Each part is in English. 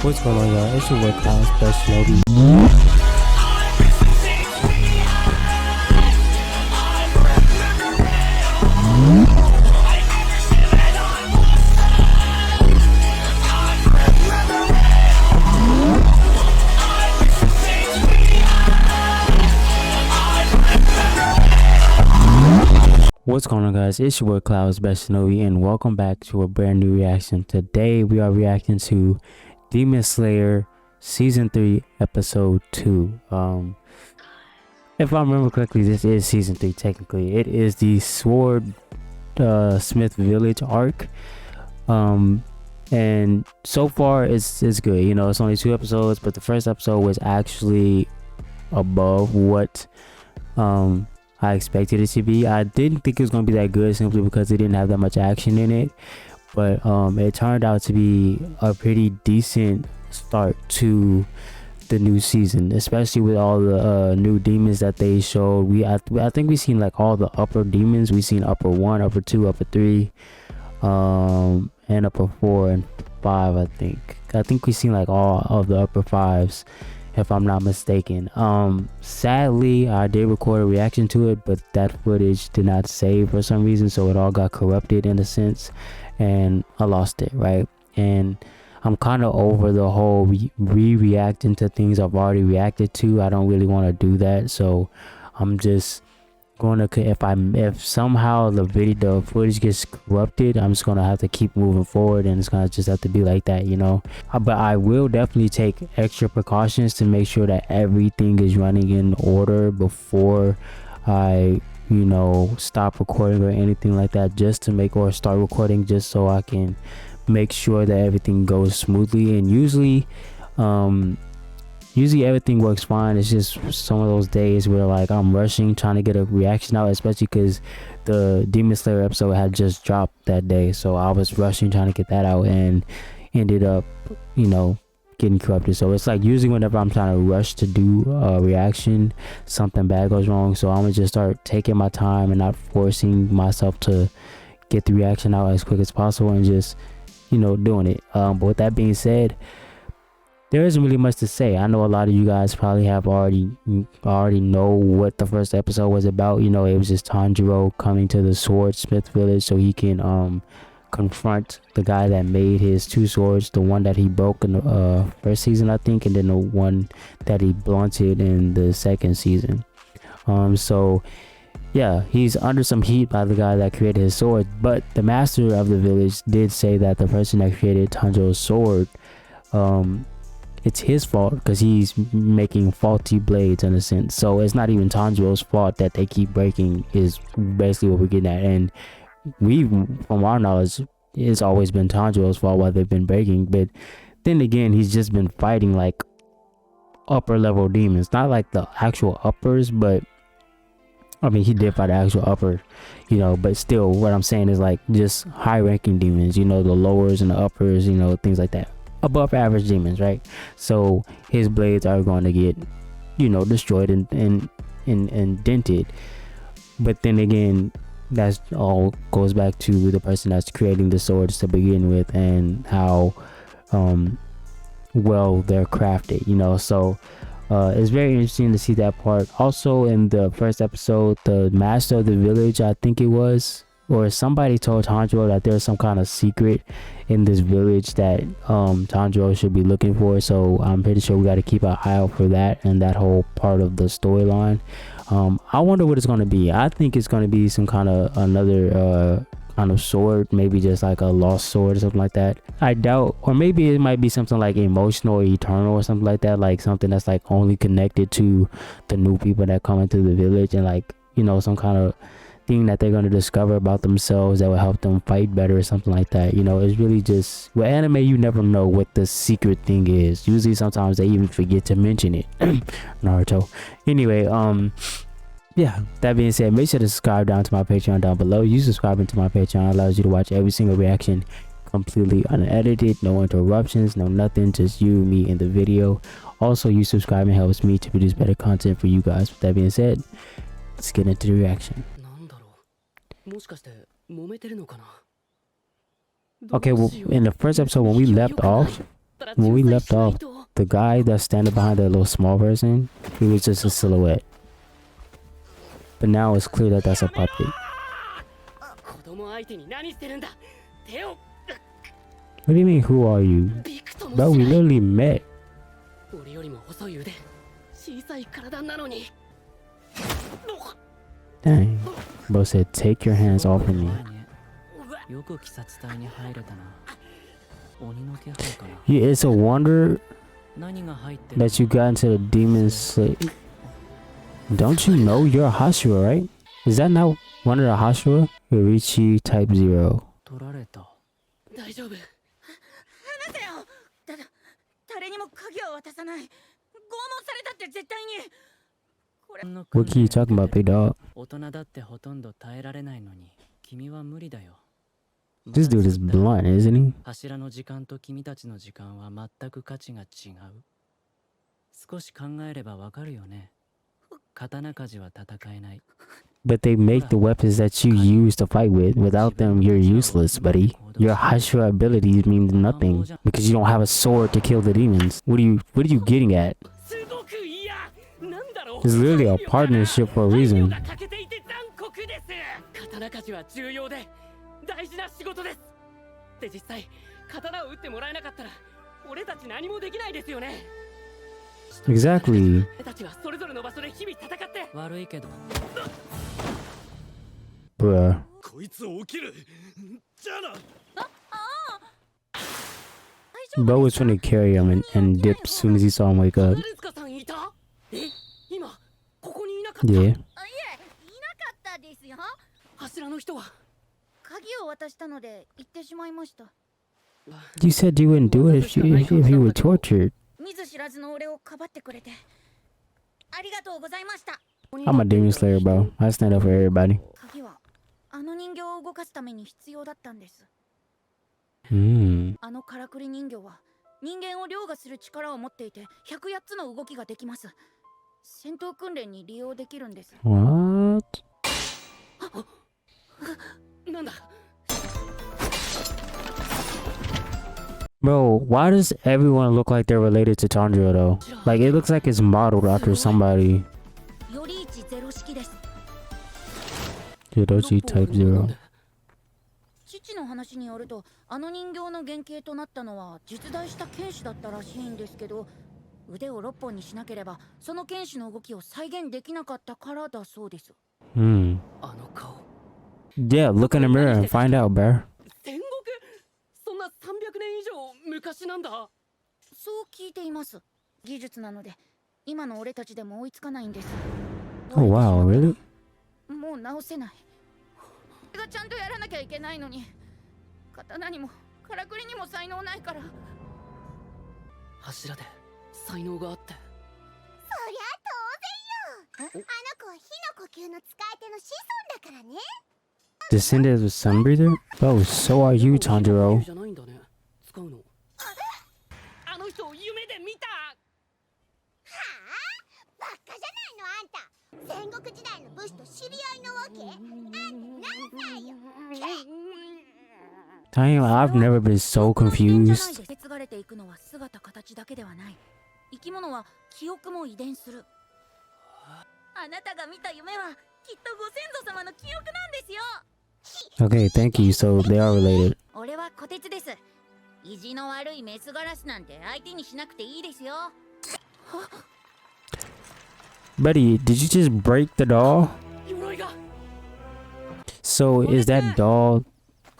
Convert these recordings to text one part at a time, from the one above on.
What's going on, y'all? It's your boy Kyle Special. What's going on, guys? It's your boy Clouds Best Shinobi, and welcome back to a brand new reaction. Today we are reacting to Demon Slayer Season 3 Episode 2. If I remember correctly, this is Season 3 technically. It is the Sword Smith Village arc. And so far it's good. You know, it's only 2 episodes, but the first episode was actually above what I expected it to be. I didn't think it was going to be that good simply because it didn't have that much action in it, but it turned out to be a pretty decent start to the new season, especially with all the new demons that they showed. I think we seen like all the upper demons. We seen upper 1, upper 2, upper 3, and upper 4 and 5. I think we seen like all of the upper 5s, if I'm not mistaken. Sadly, I did record a reaction to it, but that footage did not save for some reason, so it all got corrupted in a sense, and I lost it, right? And I'm kind of over the whole reacting to things I've already reacted to. I don't really want to do that, so I'm just gonna, if somehow the footage gets corrupted, I'm just gonna have to keep moving forward, and it's gonna just have to be like that, you know. But I will definitely take extra precautions to make sure that everything is running in order before I, you know, stop recording or anything like that, just to make, or start recording, just so I can make sure that everything goes smoothly. And usually everything works fine. It's just some of those days where like I'm rushing trying to get a reaction out, especially because the Demon Slayer episode had just dropped that day, so I was rushing trying to get that out and ended up, you know, getting corrupted. So it's like usually whenever I'm trying to rush to do a reaction, something bad goes wrong. So I'm gonna just start taking my time and not forcing myself to get the reaction out as quick as possible, and just, you know, doing it. But with that being said, there isn't really much to say. I know a lot of you guys probably have already know what the first episode was about. You know, it was just Tanjiro coming to the Sword Smith Village so he can confront the guy that made his 2 swords, the one that he broke in the first season, I think, and then the one that he blunted in the second season. So yeah, he's under some heat by the guy that created his sword, but the master of the village did say that the person that created Tanjiro's sword, it's his fault because he's making faulty blades in a sense. So it's not even Tanjiro's fault that they keep breaking, is basically what we're getting at. And from our knowledge, it's always been Tanjiro's fault why they've been breaking. But then again, he's just been fighting like upper level demons, not like the actual uppers, but I mean, he did fight the actual upper, you know, but still what I'm saying is like just high ranking demons, you know, the lowers and the uppers, you know, things like that. Above average demons, right? So his blades are going to get, you know, destroyed and dented. But then again, that's all goes back to the person that's creating the swords to begin with, and how well they're crafted, you know. So it's very interesting to see that part. Also in the first episode, the master of the village, I think it was, or somebody told Tanjiro that there's some kind of secret in this village that Tanjiro should be looking for. So I'm pretty sure we got to keep an eye out for that and that whole part of the storyline. I wonder what it's going to be. I think it's going to be some kind of another kind of sword, maybe just like a lost sword or something like that. I doubt, or maybe it might be something like emotional or eternal or something like that, like something that's like only connected to the new people that come into the village, and like, you know, some kind of thing that they're going to discover about themselves that will help them fight better or something like that. You know, it's really just, with anime, you never know what the secret thing is. Usually sometimes they even forget to mention it. Naruto. Anyway, yeah, that being said, make sure to subscribe down to my Patreon down below. You subscribing to my Patreon allows you to watch every single reaction completely unedited, no interruptions, no nothing, just you, me, and the video. Also, you subscribing helps me to produce better content for you guys. With that being said, let's get into the reaction. Okay, well, in the first episode when we left off, when we left off, the guy that's standing behind that little small person, he was just a silhouette. But now it's clear that that's a puppet. What do you mean, who are you? Bro, we literally met. Dang. Bro said, take your hands off of me. Yeah, it's a wonder that you got into the demon slave. Don't you know you're a Hashira, right? Is that not one of the Hashira? Yoriichi type 0. What are you talking about, big dog? This dude is blunt, isn't he? But they make the weapons that you use to fight with. Without them, you're useless, buddy. Your Hashira abilities mean nothing because you don't have a sword to kill the demons. What are you getting at? It's literally a partnership for a reason. Exactly. Bruh. Bro was trying to carry him and dip as soon as he saw him wake up. Yeah. You said you wouldn't do it if you were tortured. I'm a demon slayer, bro. I stand up for everybody. What? Bro, why does everyone look like they're related to Tanjiro though? Like it looks like it's modeled after somebody. Yoriichi type 0. 父の話によると、あの人形の原型となったのは実在した剣士だったらしいんですけど、腕を6本にしなければその剣士の動きを再現できなかったからだそうです。あの顔。Yeah, look in the mirror and find out, bro. 戦国？そんな300年以上昔なんだ。そう聞いています。技術なので今の俺たちでも追いつかないんです。Oh wow, really? もう直せない。がちゃんとやらなきゃいけないのに、刀にもからくりにも才能ないから。柱で才能があって。そりゃ当然よ。あの子は火の呼吸の使い手の子孫だからね。Descendant of Sun Breather? Oh, so are you, Tanjiro. あの人を夢で見た。はあ？バカじゃないのあんた。戦国時代の武士と知り合いのわけ？あんた何歳よ。Dang, I've never been so confused. 受け継がれていくのは姿形だけではない。生き物は記憶も遺伝する。あなたが見た夢はきっとご先祖様の記憶なんですよ。Okay, thank you. So they are related. 俺は虎鉄です。意地の悪いメスガラスなんて相手にしなくていいですよ。Buddy, did you just break the doll? So is that doll?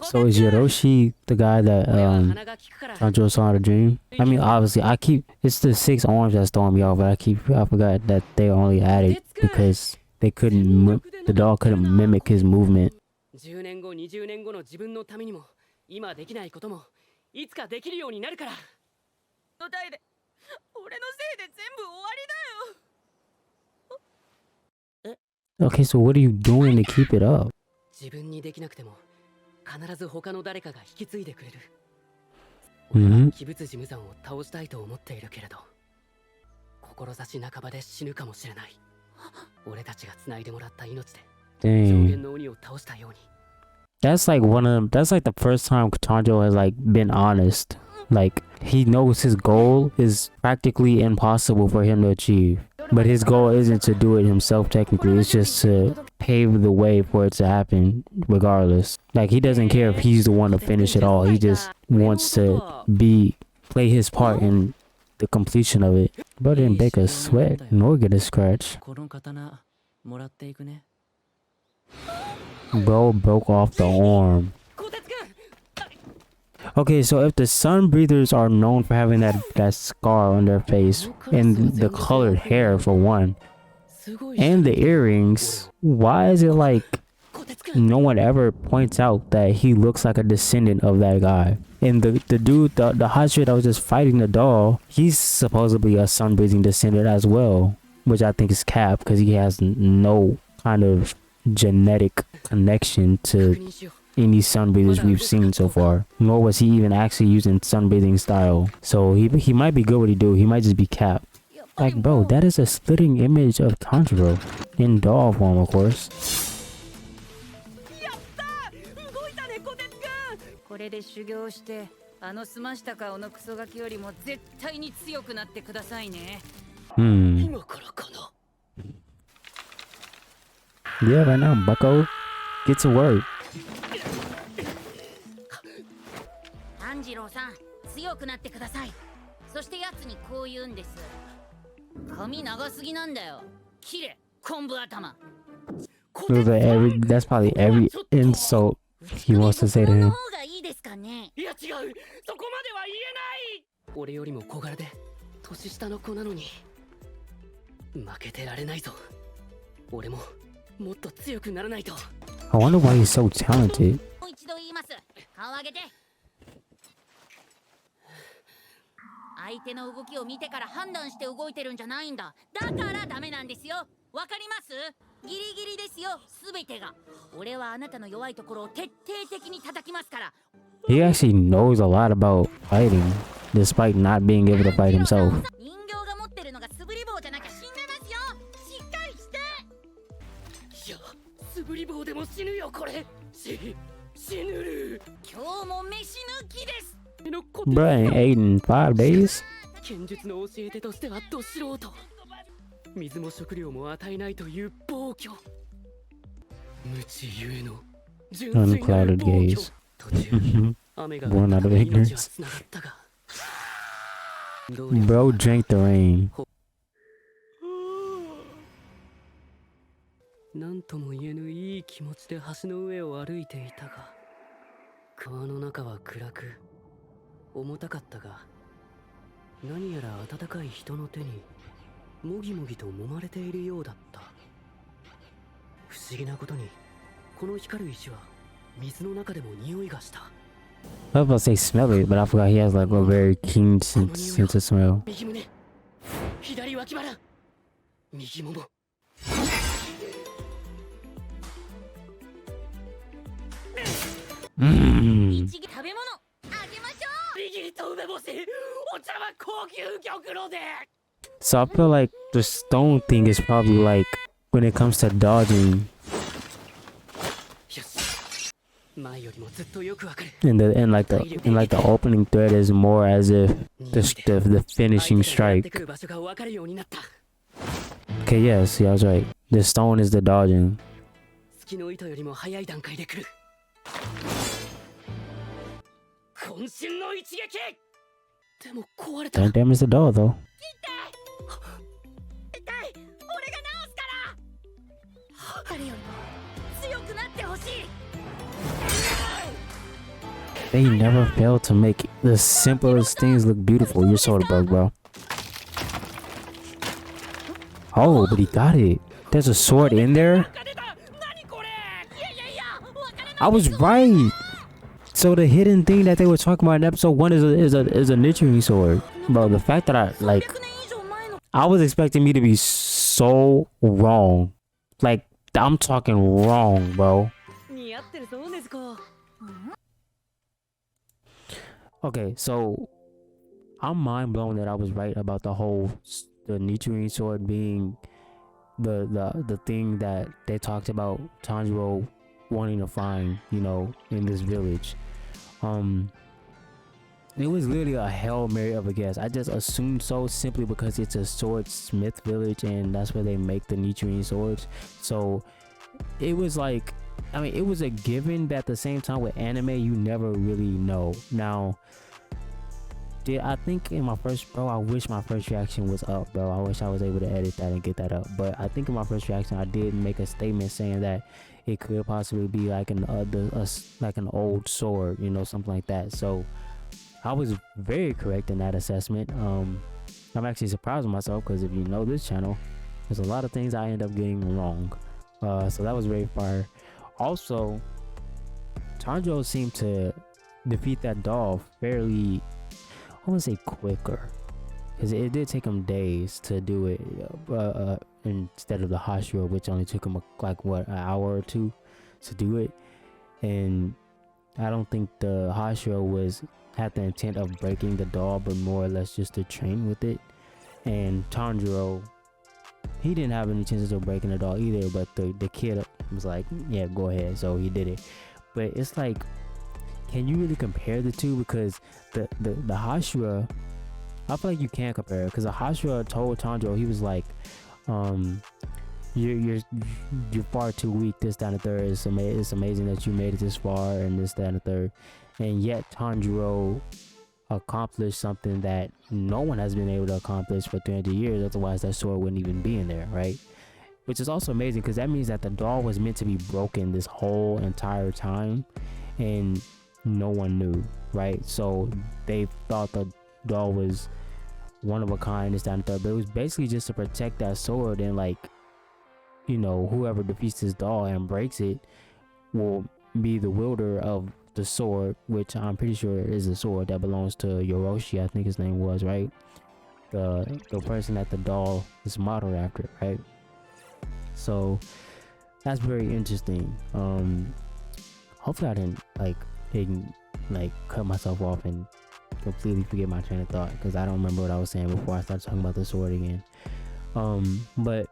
So is Yoriichi the guy that Tanjiro saw in a dream? I mean, obviously, it's the 6 arms that's throwing me off, but I forgot that they only added because they couldn't. The doll couldn't mimic his movement. 10年後、20年後の自分のためにも、今できないこともいつかできるようになるから。の代で、俺のせいで全部終わりだよ。Okay, so what are you doing to keep it up? 自分にできなくても必ず他の誰かが引き継いでくれる。鬼物寺無惨を倒したいと思っているけれど、志半ばで死ぬかもしれない。俺たちが繋いでもらった命で上限の鬼を倒したように。That's like the first time Tanjiro has like been honest. Like, he knows his goal is practically impossible for him to achieve. But his goal isn't to do it himself technically, it's just to pave the way for it to happen regardless. Like, he doesn't care if he's the one to finish it all. He just wants to play his part in the completion of it. But didn't make a sweat nor get a scratch. Bro broke off the arm. Okay, so if the sun breathers are known for having that scar on their face and the colored hair for one, and the earrings, why is it like no one ever points out that he looks like a descendant of that guy? And the dude, the hot shit that was just fighting the doll, he's supposedly a sun breathing descendant as well, which I think is cap because he has no kind of genetic connection to any sunbathers we've seen so far, nor was he even actually using sunbathing style. So he might be good what he do, he might just be cap. Like, bro, that is a splitting image of Tanjiro in doll form, of course. これで修行してあの澄ました顔のクソガキよりも絶対に強くなってくださいね。今からかな。 Yeah, right now, bucko. Get to work. 炭治郎さん、強くなってください。そして奴にこう言うんです。髪長すぎなんだよ。切れ、昆布頭。That's probably every insult he wants to say to him. いや違う、そこまでは言えない。俺よりも小柄で年下の子なのに負けてられないぞ。俺ももっと強くならないと。 I wonder why he's so talented. もう一度言います。顔上げて。相手の動きを見てから判断して動いてるんじゃないんだ。だからダメなんですよ。わかります？ギリギリですよ、すべてが。俺はあなたの弱いところを徹底的に叩きますから。 He actually knows a lot about fighting, despite not being able to fight himself. 人形が持ってるのが素振り棒じゃなきゃ死んでますよ。しっかりして。いや、素振り棒でも死ぬよこれ。死ぬる。今日も飯抜きです。 Bruh, ain't ate in 5 days? 剣術の教え手としてはど素人。水も食料も与えないという暴挙。無知ゆえの純粋なる Unclouded 暴挙。 gaze. 途中、雨が Born out of 命は ignorance. つながったが。どうにか Bro drank the rain. なんとも言えぬいい気持ちで橋の上を歩いていたが、川の中は暗く重たかったが、何やら温かい人の手にもぎもぎと揉まれているようだった。不思議なことに、この光る石は水の中でも匂いがした。 I was about to say smell it, but I forgot he has like a very keen sense of smell. 右胸、左脇腹、右もも。食べ物あげましょう。握りと梅干し、お茶は高級玉露で。 So I feel like the stone thing is probably like when it comes to dodging よし、前よりもずっとよくわかる。 and like the opening thread is more as if the finishing 相手がやって strike. くる場所がわかるようになった。 Okay, yes, yeah, I was right. The stone is the dodging. 月の糸よりも早い段階で来る。渾身の一撃。でも壊れた。 Don't damage the doll though. 痛い。俺が直すから。誰よりも強くなってほしい。 They never fail to make the simplest things look beautiful. You're Soderbergh, bro. Oh, but he got it. There's a sword in there? I was right. So the hidden thing that they were talking about in episode 1 is a Nichiren sword. Bro, the fact that I was expecting me to be so wrong. Like, I'm talking wrong, bro. 似合ってるぞ、ねずこ。 Okay, so I'm mind blown that I was right about the Nichiren sword being the thing that they talked about Tanjiro wanting to find, you know, in this village. It was literally a Hail Mary of a guess. I just assumed so simply because it's a swordsmith village and that's where they make the Nichirin swords. So it was like, I mean, it was a given, but at the same time with anime, you never really know. Now, I think in my first, bro, I wish my first reaction was up, bro. I wish I was able to edit that and get that up. But I think in my first reaction, I did make a statement saying that it could possibly be like an old sword, you know, something like that. So I was very correct in that assessment. I'm actually surprised with myself because if you know this channel, there's a lot of things I end up getting wrong. So that was very fire. Also, Tanjiro seemed to defeat that doll fairly, I want to say quicker, because it did take him days to do it instead of the Hashira, which only took him like what, an hour or two to do it. And I don't think the Hashira had the intent of breaking the doll, but more or less just to train with it. And Tanjiro, he didn't have any chances of breaking the doll either, but the kid was like, yeah, go ahead, so he did it. But it's like, can you really compare the two? Because the Hashira, I feel like you can't compare it, because the Hashira told Tanjiro, he was like, you're far too weak, this, that, and the third. It's amazing that you made it this far, and this, that, and the third. And yet Tanjiro accomplished something that no one has been able to accomplish for 300 years, otherwise that sword wouldn't even be in there, right? Which is also amazing, because that means that the doll was meant to be broken this whole entire time and no one knew, right? So they thought the doll was one of a kind, this, that, and the third, but it was basically just to protect that sword, and like, you know, whoever defeats this doll and breaks it will be the wielder of the sword, which I'm pretty sure is a sword that belongs to Yoriichi, I think his name was, right? The person that the doll is modeled after, right? So that's very interesting. Hopefully I didn't cut myself off and completely forget my train of thought, because I don't remember what I was saying before I started talking about the sword again. But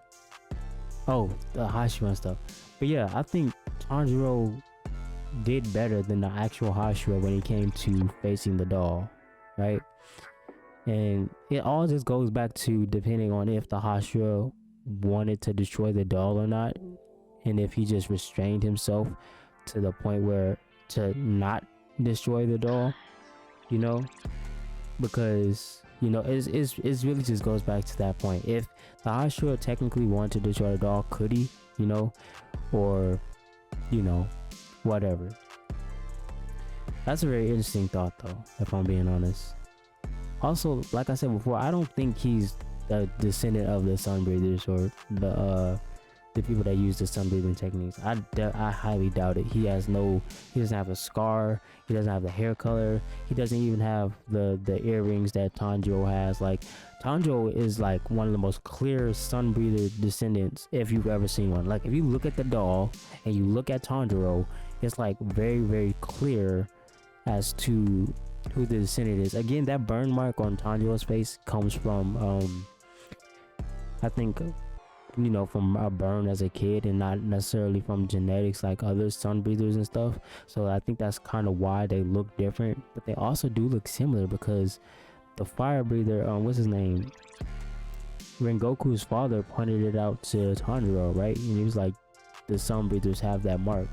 the Hashira and stuff. But yeah, I think Tanjiro did better than the actual Hashira when it came to facing the doll, right? And it all just goes back to depending on if the Hashira wanted to destroy the doll or not, and if he just restrained himself to the point where to not destroy the doll, you know, because you know it's really just goes back to that point. If the Hashira technically wanted to destroy the doll, could he, you know, or you know, whatever. That's a very interesting thought though, if I'm being honest. Also, like I said before, I don't think he's a descendant of the Sunbreathers or the people that use the sun breathing techniques. I highly doubt it. He doesn't have a scar, he doesn't have the hair color, he doesn't even have the earrings that Tanjiro has. Like, Tanjiro is like one of the most clear sun breather descendants if you've ever seen one. Like, if you look at the doll and you look at Tanjiro, it's like very, very clear as to who the descendant is. Again, that burn mark on Tanjiro's face comes from I think, you know, from a burn as a kid and not necessarily from genetics like other sun breathers and stuff. So I think that's kind of why they look different, but they also do look similar, because the fire breather, what's his name, Rengoku's father pointed it out to Tanjiro, right? And he was like, the sun breathers have that mark.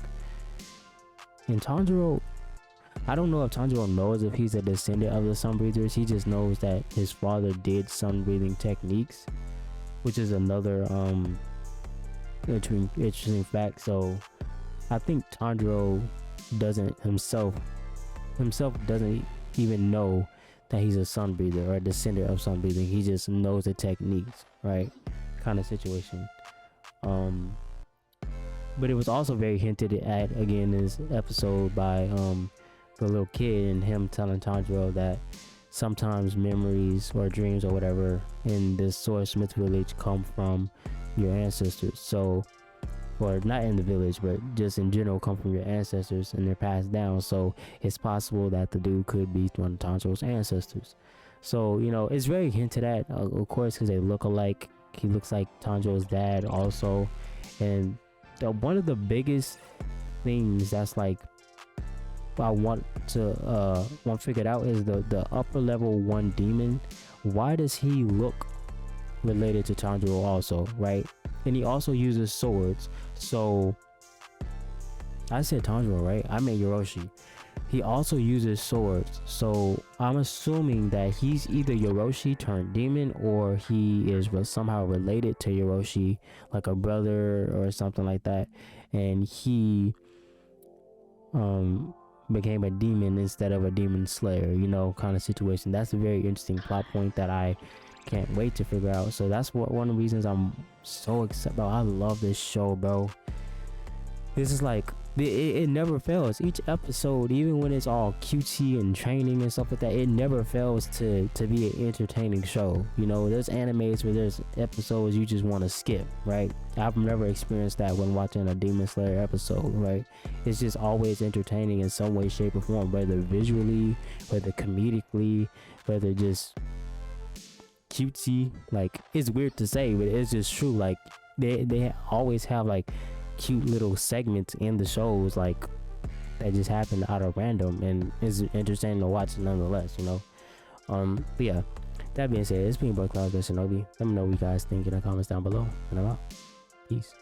And Tanjiro, I don't know if Tanjiro knows if he's a descendant of the sun breathers. He just knows that his father did sun breathing techniques, which is another interesting fact. So I think Tanjiro doesn't himself doesn't even know that he's a sun breather or a descendant of sun breathing. He just knows the techniques, right? Kind of situation. But it was also very hinted at again in this episode by the little kid, and him telling Tanjiro that sometimes memories or dreams or whatever in this swordsmith village come from your ancestors. So, or not in the village, but just in general come from your ancestors, and they're passed down. So it's possible that the dude could be one of Tanjiro's ancestors. So, you know, it's very hinted at, of course, because they look alike. He looks like Tanjiro's dad also. And one of the biggest things that's like I want to figure out is the upper level 1 demon. Why does he look related to Tanjiro also, right? And he also uses swords. So I said Tanjiro, right? I meant Yoriichi. He also uses swords, so I'm assuming that he's either Yoriichi turned demon, or he is somehow related to Yoriichi, like a brother or something like that, and he became a demon instead of a demon slayer, you know, kind of situation. That's a very interesting plot point that I can't wait to figure out. So that's one of the reasons I'm so excited about. I love this show, bro. This is like it never fails. Each episode, even when it's all cutesy and training and stuff like that, it never fails to be an entertaining show. You know, there's animes where there's episodes you just want to skip, right? I've never experienced that when watching a Demon Slayer episode, right? It's just always entertaining in some way, shape, or form, whether visually, whether comedically, whether just cutesy. Like, it's weird to say, but it's just true. Like, they always have like cute little segments in the shows, like, that just happen out of random, and it's entertaining to watch nonetheless, you know. But yeah, that being said, it's been Boy Cloud Shinobi. Let me know what you guys think in the comments down below, and I'm out. Peace.